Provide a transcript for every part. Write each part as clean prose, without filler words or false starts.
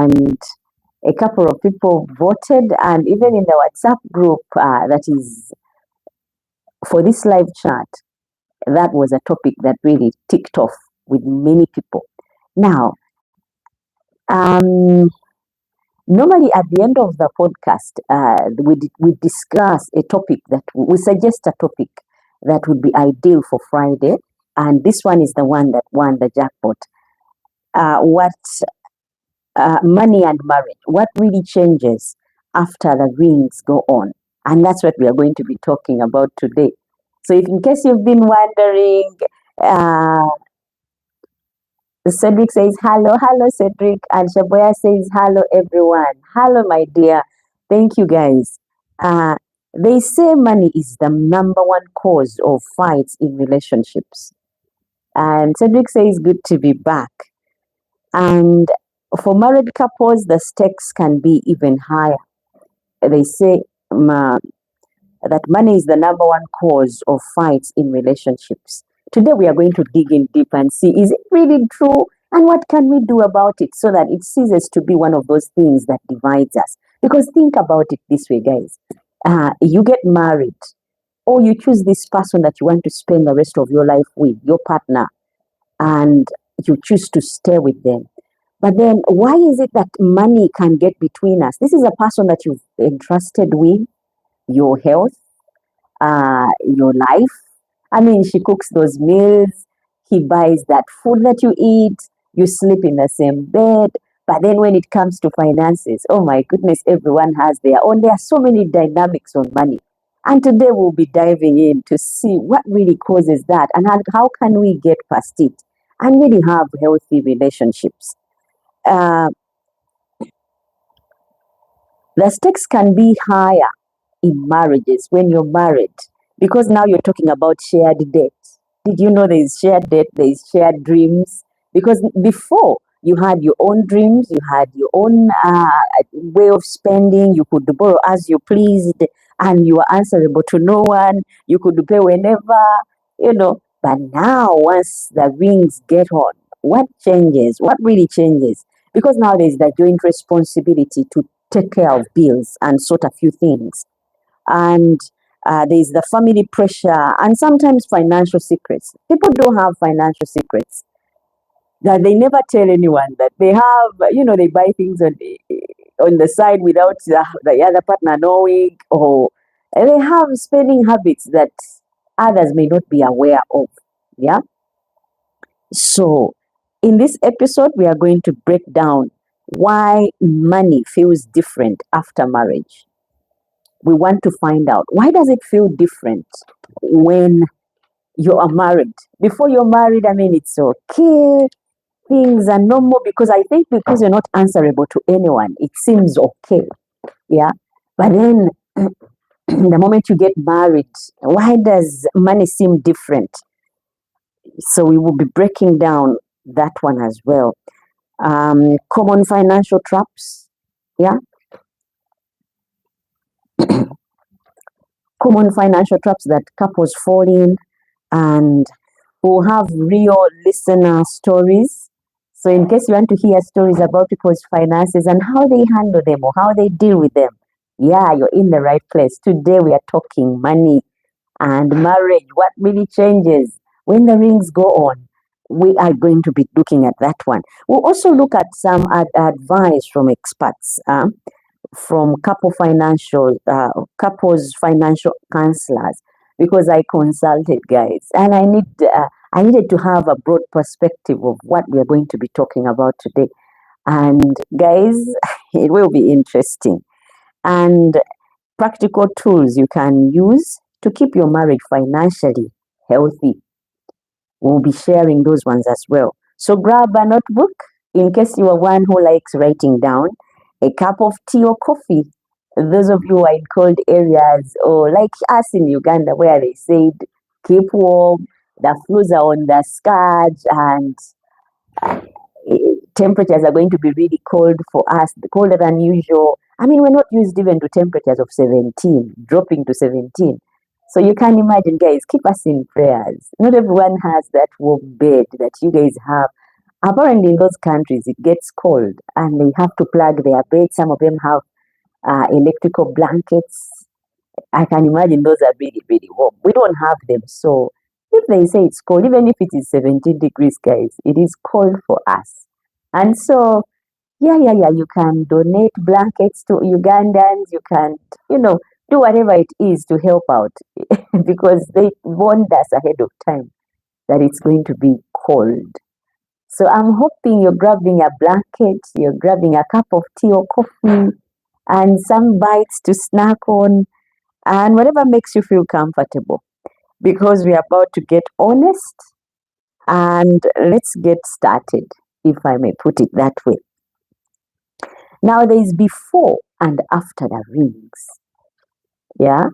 and a couple of people voted, and even in the WhatsApp group that is for this live chat, that was a topic that really ticked off with many people. Now, normally at the end of the podcast, we discuss a topic that we suggest a topic that would be ideal for Friday, and this one is the one that won the jackpot. Money and marriage, what really changes after the rings go on? And that's what we are going to be talking about today. So if in case you've been wondering, Cedric says hello Cedric, and Shaboya says hello everyone. Hello my dear, thank you guys. They say money is the number one cause of fights in relationships. And Cedric says good to be back. And for married couples, the stakes can be even higher. They say that money is the number one cause of fights in relationships. Today we are going to dig in deep and see, is it really true? And what can we do about it so that it ceases to be one of those things that divides us? Because think about it this way, guys. You get married, or you choose this person that you want to spend the rest of your life with, your partner, and you choose to stay with them. But then why is it that money can get between us? This is a person that you've entrusted with your health, your life. I mean, she cooks those meals, he buys that food that you eat, you sleep in the same bed. But then when it comes to finances, oh my goodness, everyone has their own. There are so many dynamics on money. And today we'll be diving in to see what really causes that and how can we get past it and really have healthy relationships. The stakes can be higher in marriages when you're married, because now you're talking about shared debt. Did you know there is shared debt, there is shared dreams? Because before, you had your own dreams, you had your own way of spending, you could borrow as you pleased, and you were answerable to no one, you could pay whenever, But now, once the rings get on, what changes? What really changes? Because now there's the joint responsibility to take care of bills and sort a few things. And there's the family pressure and sometimes financial secrets. People don't have financial secrets that they never tell anyone that they have, they buy things on the side without the other partner knowing, or they have spending habits that others may not be aware of. Yeah. So in this episode, we are going to break down why money feels different after marriage. We want to find out, why does it feel different when you are married? Before you're married, I mean, it's okay. Things are normal, because I think because you're not answerable to anyone, it seems okay. Yeah. But then the moment you get married, why does money seem different? So we will be breaking down that one as well. Common financial traps. Yeah. Common financial traps that couples fall in, and we'll have real listener stories. So in case you want to hear stories about people's finances and how they handle them or how they deal with them, yeah, you're in the right place. Today we are talking money and marriage. What really changes when the rings go on? We are going to be looking at that one. We'll also look at some advice from experts, from couples financial counselors, because I consulted, guys, and I needed to have a broad perspective of what we are going to be talking about today. And guys, it will be interesting. And practical tools you can use to keep your marriage financially healthy. We'll be sharing those ones as well. So grab a notebook in case you are one who likes writing down, a cup of tea or coffee. Those of you who are in cold areas, or like us in Uganda, where they said, keep warm, the flus are on the scourge, and temperatures are going to be really cold for us, colder than usual. I mean, we're not used even to temperatures of 17, dropping to 17. So you can imagine, guys, keep us in prayers. Not everyone has that warm bed that you guys have. Apparently, in those countries, it gets cold and they have to plug their bed. Some of them have electrical blankets. I can imagine those are really, really warm. We don't have them. So if they say it's cold, even if it is 17 degrees, guys, it is cold for us. And so, yeah, you can donate blankets to Ugandans. You can, you know, do whatever it is to help out because they warned us ahead of time that it's going to be cold. So I'm hoping you're grabbing a blanket, you're grabbing a cup of tea or coffee, and some bites to snack on, and whatever makes you feel comfortable. Because we're about to get honest, and let's get started, if I may put it that way. Now, there is before and after the rings. Yeah,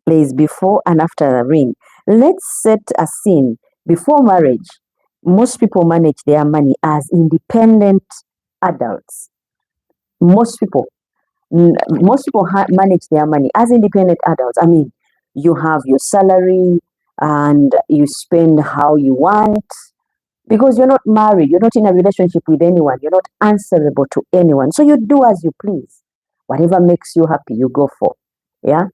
there is before and after the ring. Let's set a scene. Before marriage, most people manage their money as independent adults. Most people, manage their money as independent adults. I mean, you have your salary and you spend how you want because you're not married, you're not in a relationship with anyone, you're not answerable to anyone. So you do as you please. Whatever makes you happy, you go for. Yeah.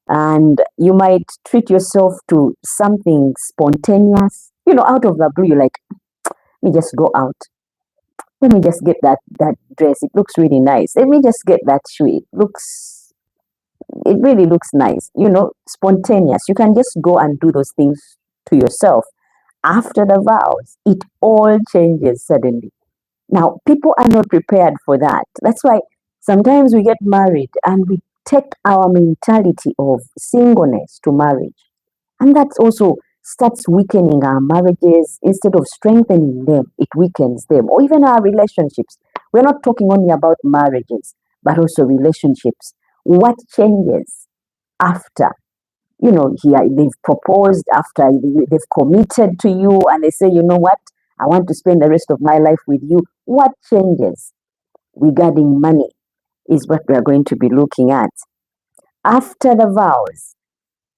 And you might treat yourself to something spontaneous, out of the blue. You're like, let me just go out. Let me just get that dress. It looks really nice. Let me just get that shoe. It really looks nice. Spontaneous. You can just go and do those things to yourself. After the vows, it all changes suddenly. Now, people are not prepared for that. That's why sometimes we get married and we take our mentality of singleness to marriage. And that also starts weakening our marriages instead of strengthening them. It weakens them, or even our relationships. We're not talking only about marriages, but also relationships. What changes after? Here they've proposed, after they've committed to you, and they say, you know what, I want to spend the rest of my life with you. What changes regarding money is what we are going to be looking at. After the vows,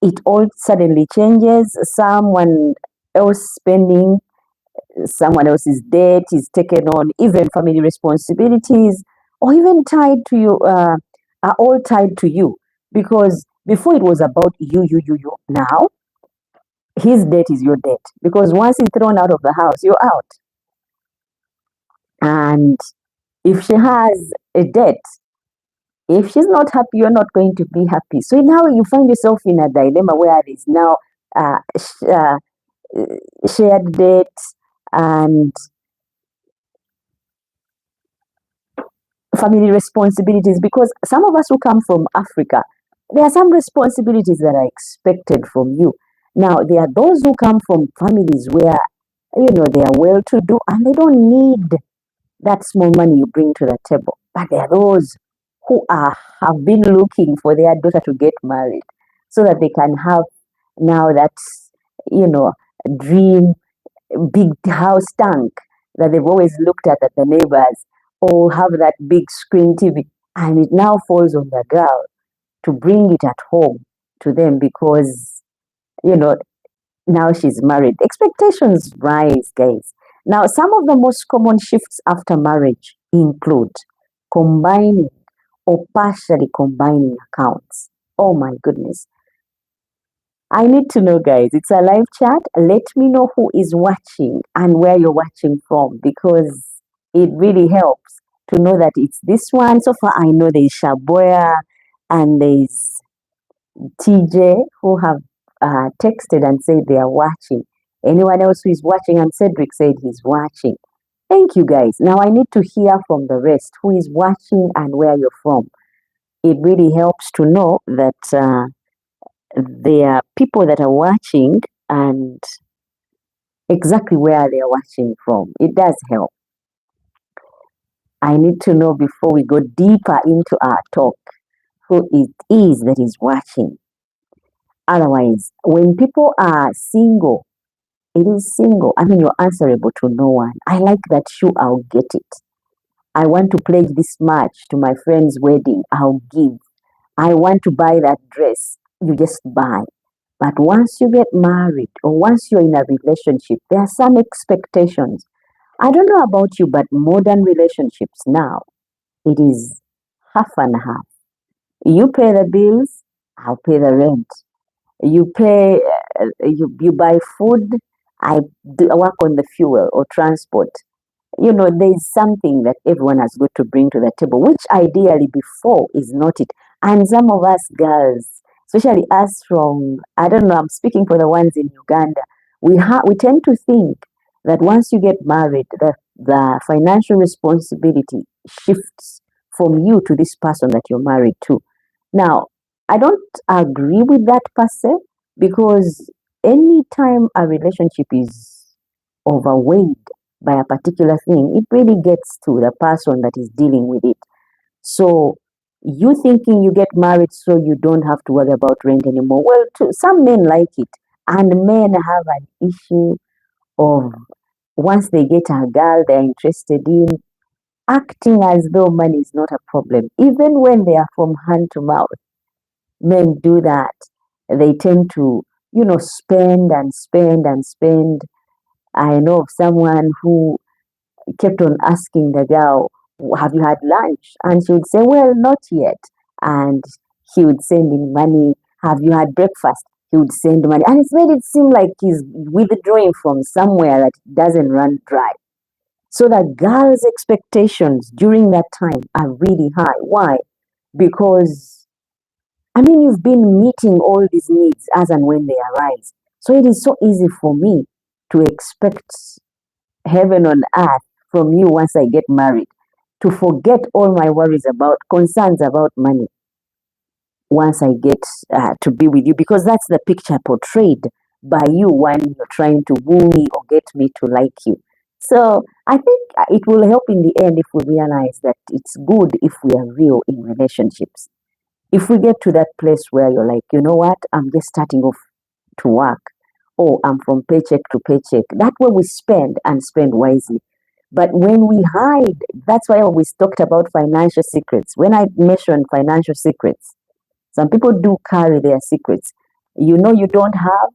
it all suddenly changes. Someone else spending, someone else's debt is taken on, even family responsibilities, or even tied to you, are all tied to you. Because before it was about you. Now, his debt is your debt. Because once he's thrown out of the house, you're out. And if she has a debt, if she's not happy, you're not going to be happy. So now you find yourself in a dilemma where there's now shared debt and family responsibilities. Because some of us who come from Africa, there are some responsibilities that are expected from you. Now, there are those who come from families where, they are well-to-do and they don't need that small money you bring to the table. But there are those who have been looking for their daughter to get married so that they can have now that, dream big house tank that they've always looked at the neighbors, or have that big screen TV. And it now falls on the girl to bring it at home to them because, now she's married. Expectations rise, guys. Now, some of the most common shifts after marriage include combining or partially combining accounts. Oh my goodness. I need to know, guys. It's a live chat. Let me know who is watching and where you're watching from, because it really helps to know that it's this one. So far, I know there's Shaboya and there's TJ who have texted and said they are watching. Anyone else who is watching? And Cedric said he's watching. Thank you, guys. Now I need to hear from the rest who is watching and where you're from. It really helps to know that there are people that are watching and exactly where they are watching from. It does help. I need to know before we go deeper into our talk who it is that is watching. Otherwise, when people are single, it is single. I mean, you're answerable to no one. I like that shoe, I'll get it. I want to pledge this much to my friend's wedding, I'll give. I want to buy that dress, you just buy. But once you get married or once you're in a relationship, there are some expectations. I don't know about you, but modern relationships now, it is half and half. You pay the bills, I'll pay the rent. You pay, you buy food, I work on the fuel or transport. There's something that everyone has got to bring to the table, which ideally before is not it. And some of us girls, especially us from, I don't know, I'm speaking for the ones in Uganda, we tend to think that once you get married, the financial responsibility shifts from you to this person that you're married to. Now, I don't agree with that per se, because anytime a relationship is overweight by a particular thing, it really gets to the person that is dealing with it. So you thinking you get married so you don't have to worry about rent anymore. Well, some men like it, and men have an issue of once they get a girl they're interested in, acting as though money is not a problem, even when they are from hand to mouth. Men do that. They tend to, spend and spend and spend. I know of someone who kept on asking the girl, have you had lunch? And she would say, well, not yet. And he would send in money. Have you had breakfast? He would send money. And it's made it seem like he's withdrawing from somewhere that doesn't run dry. So the girl's expectations during that time are really high. Why? Because, you've been meeting all these needs as and when they arise. So it is so easy for me to expect heaven on earth from you once I get married, to forget all my worries about concerns about money once I get to be with you, because that's the picture portrayed by you when you're trying to woo me or get me to like you. So I think it will help in the end if we realize that it's good if we are real in relationships. If we get to that place where you're like, you know what, I'm just starting off to work, or I'm from paycheck to paycheck, that way we spend and spend wisely. But when we hide, that's why I always talked about financial secrets. When I mentioned financial secrets, some people do carry their secrets. You don't have,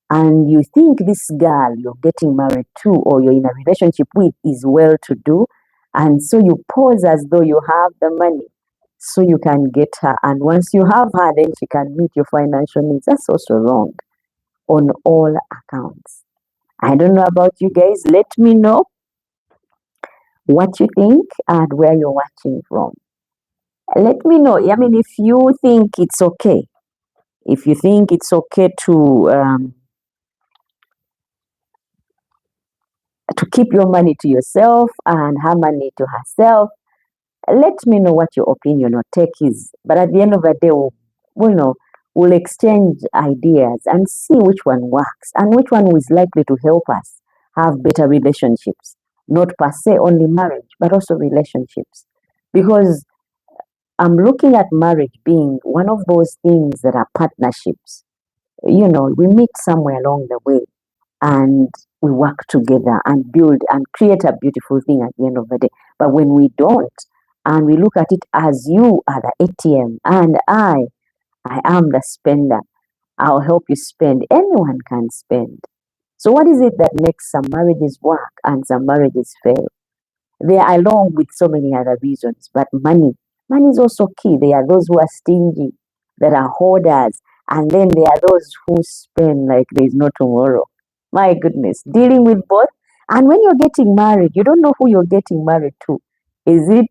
and you think this girl you're getting married to or you're in a relationship with is well to do. And so you pose as though you have the money so you can get her. And once you have her, then she can meet your financial needs. That's also wrong on all accounts. I don't know about you guys. Let me know what you think and where you're watching from. Let me know. If you think it's okay, if you think it's okay to keep your money to yourself and her money to herself, let me know what your opinion or take is. But at the end of the day, we'll exchange ideas and see which one works and which one is likely to help us have better relationships. Not per se only marriage, but also relationships. Because I'm looking at marriage being one of those things that are partnerships. We meet somewhere along the way and we work together and build and create a beautiful thing at the end of the day. But when we don't, and we look at it as you are the ATM and I am the spender, I'll help you spend. Anyone can spend. So what is it that makes some marriages work and some marriages fail? They are along with so many other reasons, but money is also key. There are those who are stingy, there are hoarders, and then there are those who spend like there's no tomorrow. My goodness, dealing with both. And when you're getting married, you don't know who you're getting married to. Is it